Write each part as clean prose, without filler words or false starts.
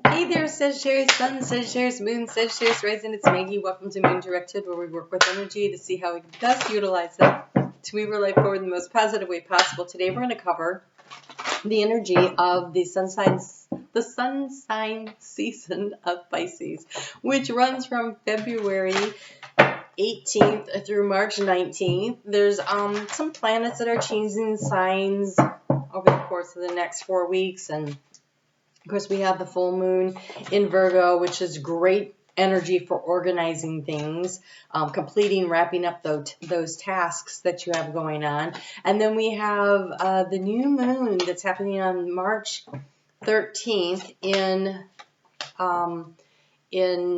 Hey there, Sagittarius Sun, Sagittarius Moon, Sagittarius Rising. It's Maggie. Welcome to Moon Directed, where we work with energy to see how we can best utilize it to move our life forward in the most positive way possible. Today, we're going to cover the energy of the sun sign season of Pisces, which runs from February 18th through March 19th. There's some planets that are changing signs over the course of the next 4 weeks, and of course, we have the full moon in Virgo, which is great energy for organizing things, completing, wrapping up those tasks that you have going on. And then we have the new moon that's happening on March 13th in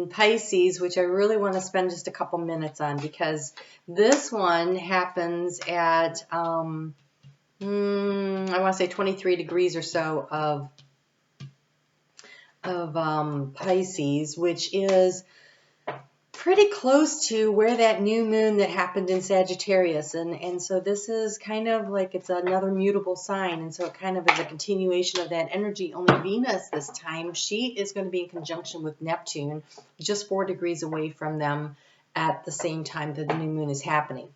Pisces, which I really want to spend just a couple minutes on, because this one happens at, I want to say 23 degrees or so of Pisces, which is pretty close to where that new moon that happened in Sagittarius, and so this is kind of like it's another mutable sign, and so it kind of is a continuation of that energy. Only Venus this time, she is going to be in conjunction with Neptune, just 4 degrees away from them at the same time that the new moon is happening.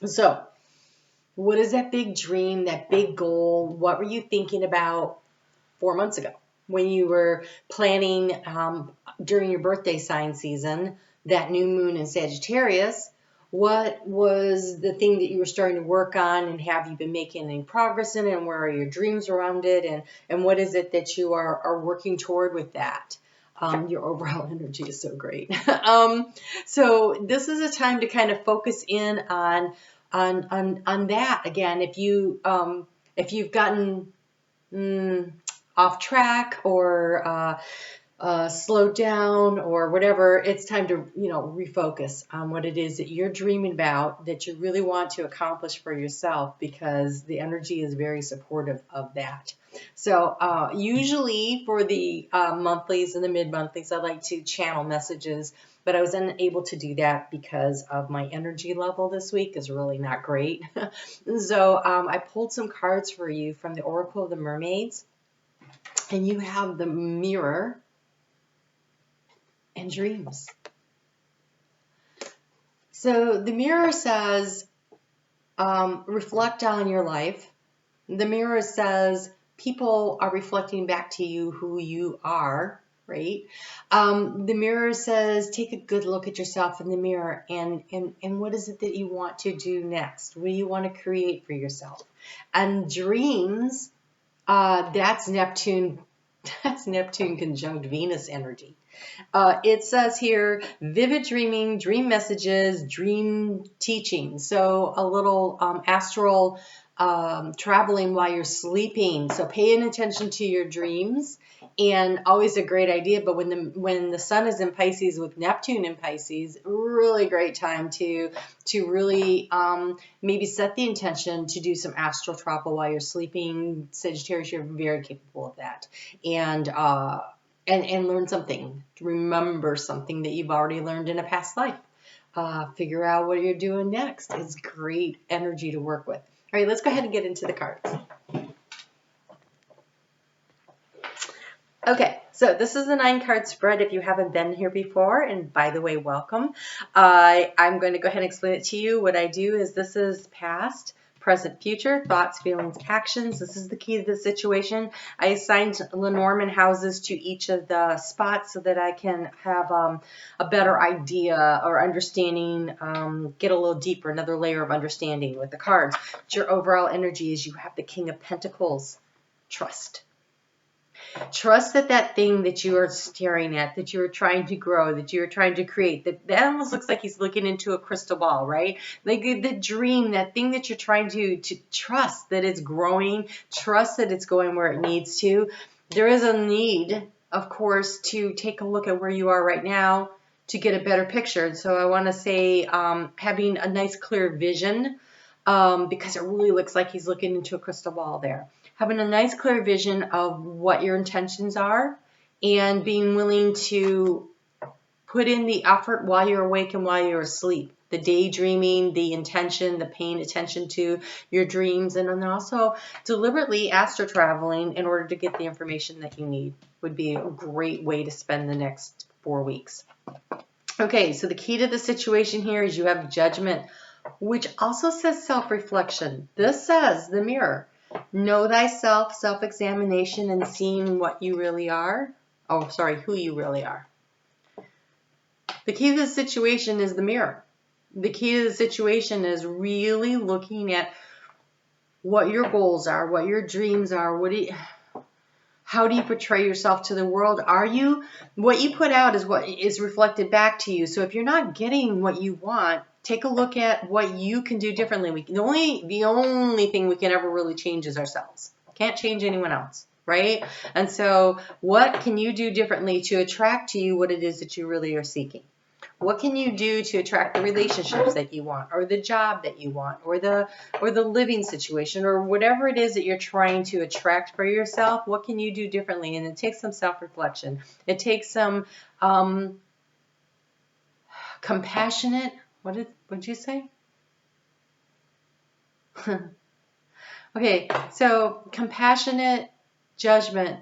So what is that big dream, that big goal? What were you thinking about 4 months ago when you were planning during your birthday sign season, that new moon in Sagittarius? What was the thing that you were starting to work on, and have you been making any progress in it, and where are your dreams around it, and what is it that you are working toward with that? Your overall energy is so great. So this is a time to kind of focus in on that again. If you've gotten off track or slowed down or whatever, it's time to refocus on what it is that you're dreaming about, that you really want to accomplish for yourself, because the energy is very supportive of that. So usually for the monthlies and the mid-monthlies, I like to channel messages, but I was unable to do that because of my energy level this week is really not great. So I pulled some cards for you from the Oracle of the Mermaids. And you have the Mirror and Dreams. So the Mirror says, reflect on your life. The Mirror says, people are reflecting back to you who you are, right? The Mirror says, take a good look at yourself in the mirror, and what is it that you want to do next? What do you want to create for yourself? And Dreams, that's Neptune conjunct Venus energy. It says here, vivid dreaming, dream messages, dream teaching. So a little astral traveling while you're sleeping. So paying attention to your dreams, and always a great idea. But when the sun is in Pisces with Neptune in Pisces, really great time to really maybe set the intention to do some astral travel while you're sleeping. Sagittarius, you're very capable of that, and learn something, remember something that you've already learned in a past life. Figure out what you're doing next. It's great energy to work with. All right, let's go ahead and get into the cards. Okay, so this is a 9-card spread if you haven't been here before, and by the way, welcome. I'm going to go ahead and explain it to you. What I do is, this is past, present, future, thoughts, feelings, actions. This is the key to the situation. I assigned Lenormand houses to each of the spots so that I can have a better idea or understanding, get a little deeper, another layer of understanding with the cards. But your overall energy is, you have the King of Pentacles. Trust. Trust that thing that you are staring at, that you are trying to grow, that you are trying to create, that almost looks like he's looking into a crystal ball, right? Like the dream, that thing that you're trying to trust that it's growing, trust that it's going where it needs to. There is a need, of course, to take a look at where you are right now to get a better picture. So I want to say having a nice clear vision, because it really looks like he's looking into a crystal ball there. Having a nice clear vision of what your intentions are, and being willing to put in the effort while you're awake and while you're asleep. the daydreaming, the intention, the paying attention to your dreams, and then also deliberately astro traveling in order to get the information that you need would be a great way to spend the next 4 weeks. Okay, so the key to the situation here is you have judgment, which also says self-reflection. This says the mirror. Know thyself, self-examination, and seeing what you really are. Oh, sorry, who you really are. The key to the situation is the mirror. The key to the situation is really looking at what your goals are, what your dreams are, how do you portray yourself to the world? What you put out is what is reflected back to you. So if you're not getting what you want, take a look at what you can do differently. The only thing we can ever really change is ourselves. Can't change anyone else, right? And so what can you do differently to attract to you what it is that you really are seeking? What can you do to attract the relationships that you want, or the job that you want, or the living situation, or whatever it is that you're trying to attract for yourself? What can you do differently? And it takes some self-reflection. It takes some compassionate. What did you say? Okay, so compassionate judgment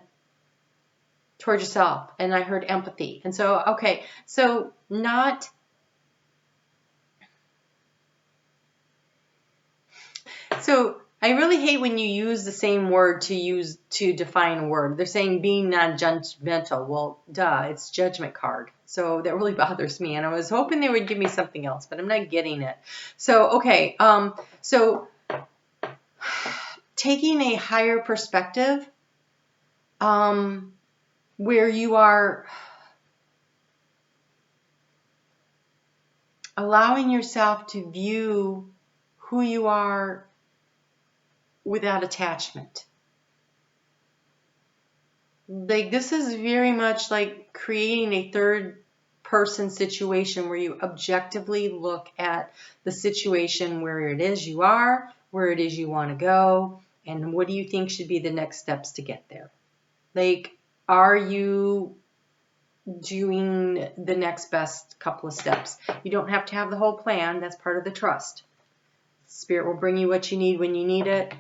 towards yourself, and I heard empathy. And so, okay, so I really hate when you use the same word to define a word. They're saying being non-judgmental. Well, duh, it's judgment card. So that really bothers me, and I was hoping they would give me something else, but I'm not getting it. So, okay, so taking a higher perspective, where you are allowing yourself to view who you are without attachment. Like, this is very much like creating a third person situation where you objectively look at the situation, where it is you are, where it is you want to go, and what do you think should be the next steps to get there. Like, are you doing the next best couple of steps? You don't have to have the whole plan. That's part of the trust. Spirit will bring you what you need when you need it.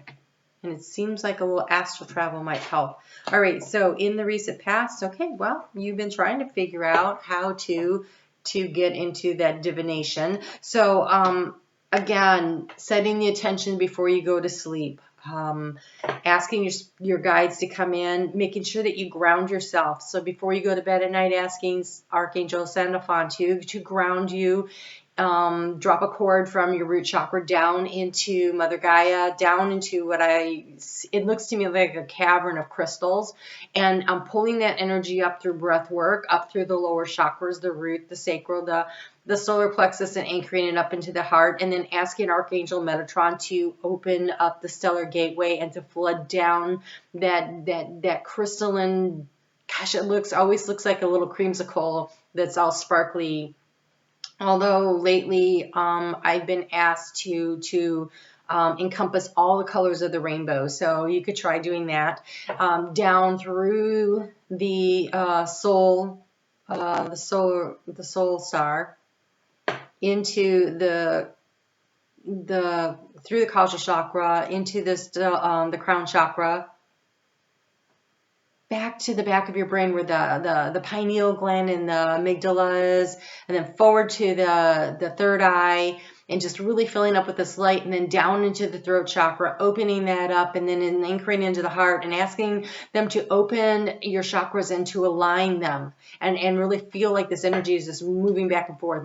And it seems like a little astral travel might help. All right, so in the recent past, okay, well, you've been trying to figure out how to get into that divination. So, again, setting the intention before you go to sleep. Asking your guides to come in, making sure that you ground yourself. So before you go to bed at night, asking Archangel Sandalphon to ground you. Drop a cord from your root chakra down into Mother Gaia, down into it looks to me like a cavern of crystals. And I'm pulling that energy up through breath work, up through the lower chakras, the root, the sacral, the solar plexus, and anchoring it up into the heart. And then asking Archangel Metatron to open up the stellar gateway and to flood down that crystalline, gosh, always looks like a little creamsicle that's all sparkly. Although lately I've been asked to encompass all the colors of the rainbow, so you could try doing that down through the soul star, into through the causal chakra, into the crown chakra, back to the back of your brain where the pineal gland and the amygdala is, and then forward to the third eye, and just really filling up with this light, and then down into the throat chakra, opening that up, and then anchoring into the heart, and asking them to open your chakras and to align them, and really feel like this energy is just moving back and forth,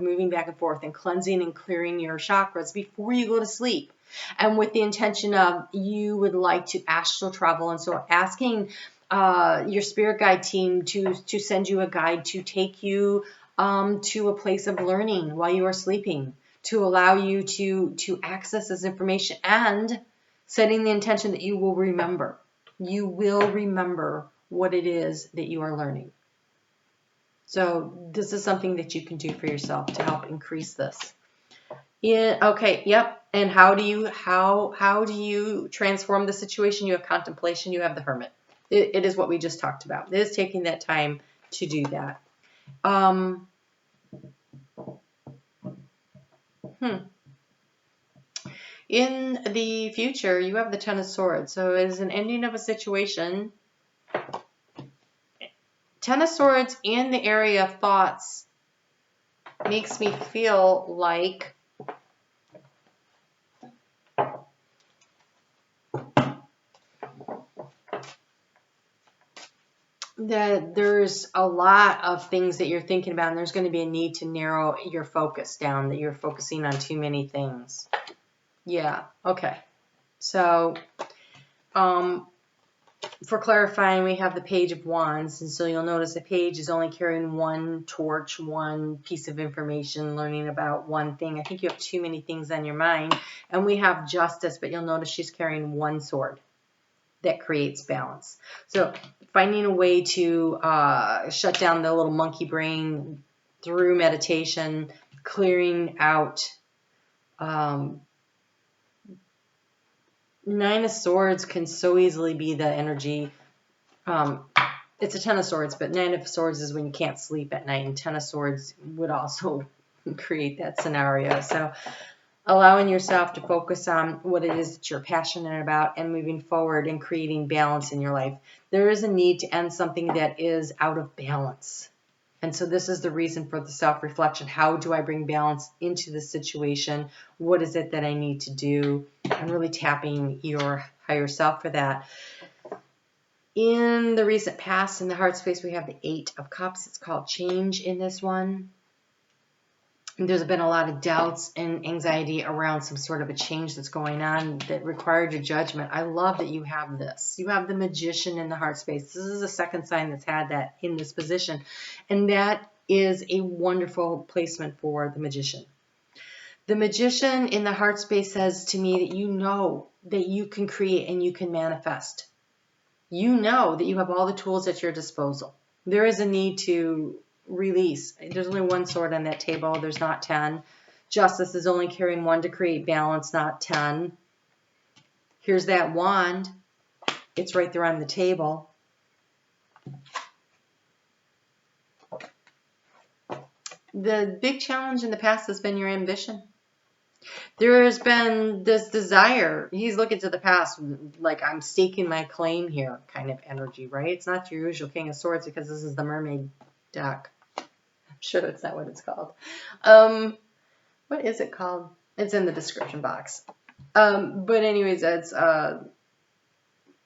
and cleansing and clearing your chakras before you go to sleep. And with the intention of you would like to astral travel, and so asking your spirit guide team to send you a guide to take you to a place of learning while you are sleeping, to allow you to access this information, and setting the intention that you will remember. You will remember what it is that you are learning. So this is something that you can do for yourself to help increase this. Okay, yep. And how do you transform the situation? You have contemplation, you have the hermit. It is what we just talked about. It is taking that time to do that. In the future, you have the Ten of Swords. So it is an ending of a situation. Ten of Swords in the area of thoughts makes me feel like that there's a lot of things that you're thinking about, and there's going to be a need to narrow your focus down, that you're focusing on too many things. Yeah, okay. So, for clarifying, we have the Page of Wands, and so you'll notice the page is only carrying one torch, one piece of information, learning about one thing. I think you have too many things on your mind. And we have Justice, but you'll notice she's carrying one sword that creates balance. So finding a way to shut down the little monkey brain through meditation, clearing out. Nine of Swords can so easily be the energy. It's a Ten of Swords, but Nine of Swords is when you can't sleep at night, and Ten of Swords would also create that scenario. So allowing yourself to focus on what it is that you're passionate about and moving forward and creating balance in your life. There is a need to end something that is out of balance. And so this is the reason for the self-reflection. How do I bring balance into the situation? What is it that I need to do? I'm really tapping your higher self for that. In the recent past, in the heart space, we have the Eight of Cups. It's called change in this one. There's been a lot of doubts and anxiety around some sort of a change that's going on that required your judgment. I love that you have this. You have the Magician in the heart space. This is the second sign that's had that in this position. And that is a wonderful placement for the Magician. The Magician in the heart space says to me that you know that you can create and you can manifest. You know that you have all the tools at your disposal. There is a need to release. There's only one sword on that table. There's not 10. Justice is only carrying one to create balance, not 10. Here's that wand. It's right there on the table. The big challenge in the past has been your ambition. There has been this desire. He's looking to the past like I'm staking my claim here kind of energy, right? It's not your usual King of Swords because this is the Mermaid deck. I'm sure that's not what it's called. What is it called? It's in the description box. But anyways, it's,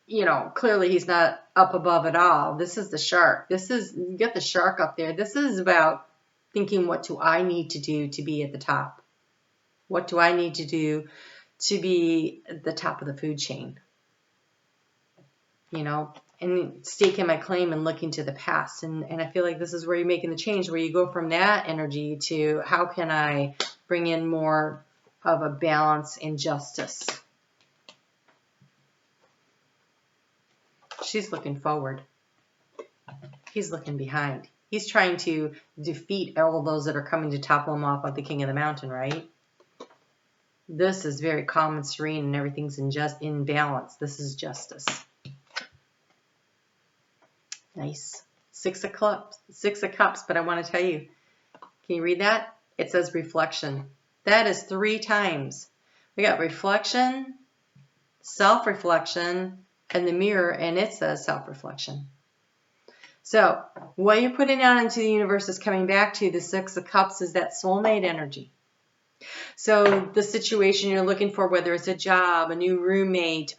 you know, clearly he's not up above at all. This is the shark. This is, you get the shark up there. This is about thinking, what do I need to do to be at the top? What do I need to do to be at the top of the food chain? You know, and staking my claim and looking to the past. And I feel like this is where you're making the change, where you go from that energy to how can I bring in more of a balance and justice. She's looking forward. He's looking behind. He's trying to defeat all those that are coming to topple him off like the king of the mountain, right? This is very calm and serene, and everything's in balance. This is justice. Nice. Six of Cups, but I want to tell you, can you read that? It says reflection. That is 3 times. We got reflection, self-reflection, and the mirror, and it says self-reflection. So what you're putting out into the universe is coming back to the 6 of Cups is that soulmate energy. So the situation you're looking for, whether it's a job, a new roommate,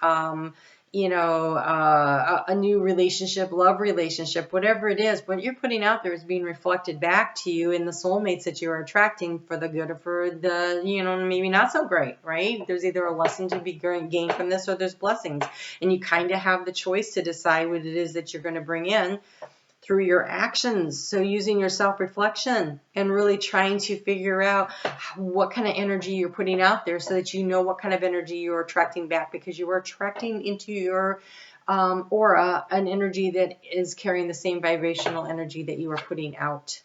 you know, a new relationship, love relationship, whatever it is, what you're putting out there is being reflected back to you in the soulmates that you're attracting for the good or for the, you know, maybe not so great, right? There's either a lesson to be gained from this or there's blessings. And you kind of have the choice to decide what it is that you're going to bring in through your actions. So using your self-reflection and really trying to figure out what kind of energy you're putting out there so that you know what kind of energy you're attracting back, because you are attracting into your aura an energy that is carrying the same vibrational energy that you are putting out.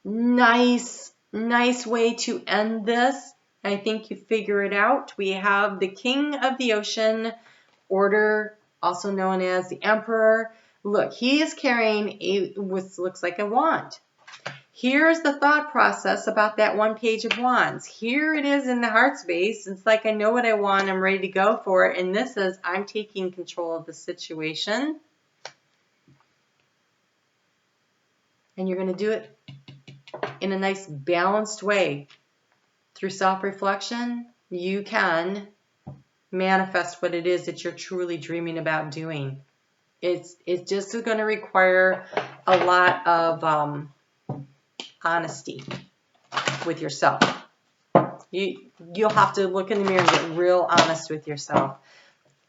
Nice way to end this. I think you figure it out. We have the King of the Ocean Order, also known as the Emperor. Look, he is carrying what looks like a wand. Here's the thought process about that one page of wands. Here it is in the heart space. It's like, I know what I want. I'm ready to go for it. And this is, I'm taking control of the situation. And you're going to do it in a nice balanced way. Through self-reflection, you can manifest what it is that you're truly dreaming about doing. It's just going to require a lot of honesty with yourself. You'll have to look in the mirror and get real honest with yourself,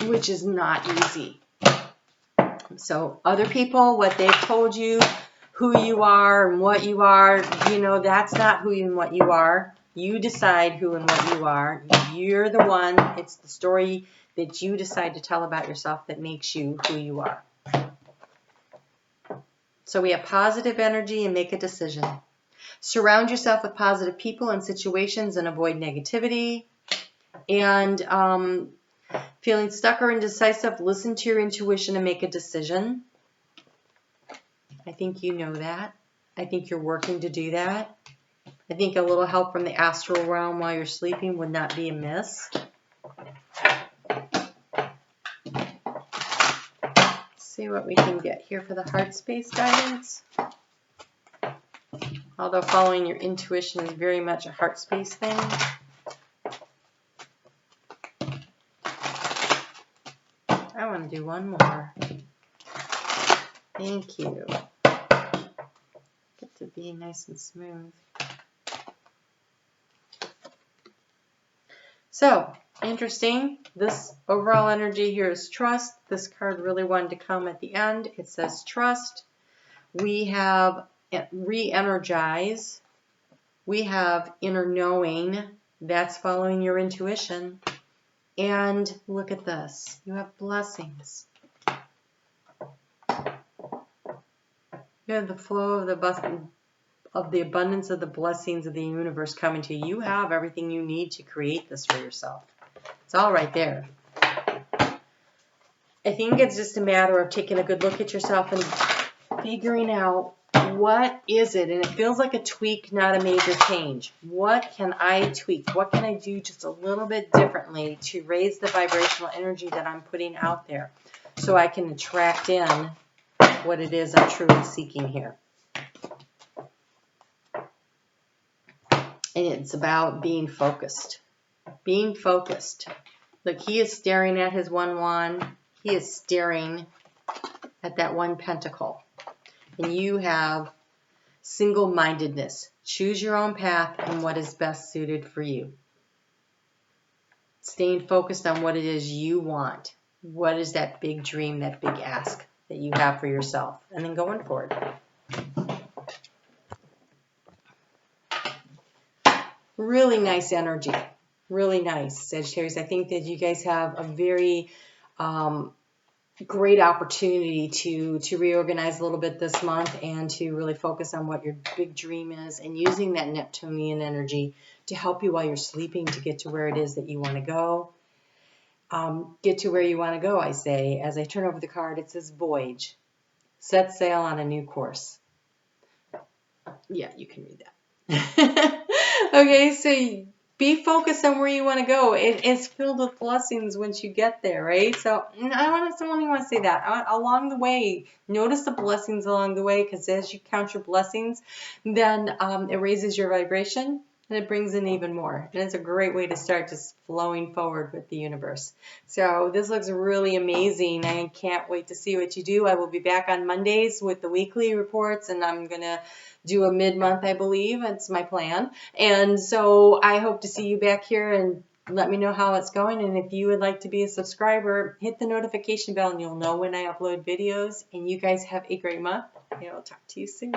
which is not easy. So other people, what they've told you, who you are and what you are, you know, that's not who and what you are. You decide who and what you are. You're the one. It's the story that you decide to tell about yourself that makes you who you are. So we have positive energy and make a decision. Surround yourself with positive people and situations and avoid negativity. And feeling stuck or indecisive, listen to your intuition and make a decision. I think you know that. I think you're working to do that. I think a little help from the astral realm while you're sleeping would not be amiss. Let's see what we can get here for the heart space guidance. Although following your intuition is very much a heart space thing. I want to do one more. Thank you. Get to be nice and smooth. So, interesting. This overall energy here is trust. This card really wanted to come at the end. It says trust. We have re-energize. We have inner knowing. That's following your intuition. And look at this. You have blessings. You have the flow of the abundance of the blessings of the universe coming to you. You have everything you need to create this for yourself. It's all right there. I think it's just a matter of taking a good look at yourself and figuring out what is it. And it feels like a tweak, not a major change. What can I tweak? What can I do just a little bit differently to raise the vibrational energy that I'm putting out there so I can attract in what it is I'm truly seeking here? And it's about being focused. Being focused. Look, he is staring at his one wand. He is staring at that one pentacle. And you have single-mindedness. Choose your own path and what is best suited for you. Staying focused on what it is you want. What is that big dream, that big ask that you have for yourself? And then going for it. Really nice energy. Really nice, Sagittarius. I think that you guys have a very great opportunity to reorganize a little bit this month and to really focus on what your big dream is and using that Neptunian energy to help you while you're sleeping to get to where it is that you want to go. Get to where you want to go, I say. As I turn over the card, it says voyage. Set sail on a new course. Yeah, you can read that. Okay, so be focused on where you want to go. It's filled with blessings once you get there, right? So I only want to say that. Along the way, notice the blessings along the way, because as you count your blessings, then it raises your vibration and it brings in even more. And it's a great way to start just flowing forward with the universe. So this looks really amazing. I can't wait to see what you do. I will be back on Mondays with the weekly reports, and I'm going to do a mid-month, I believe. That's my plan. And so I hope to see you back here and let me know how it's going. And if you would like to be a subscriber, hit the notification bell and you'll know when I upload videos. And you guys have a great month. And I'll talk to you soon.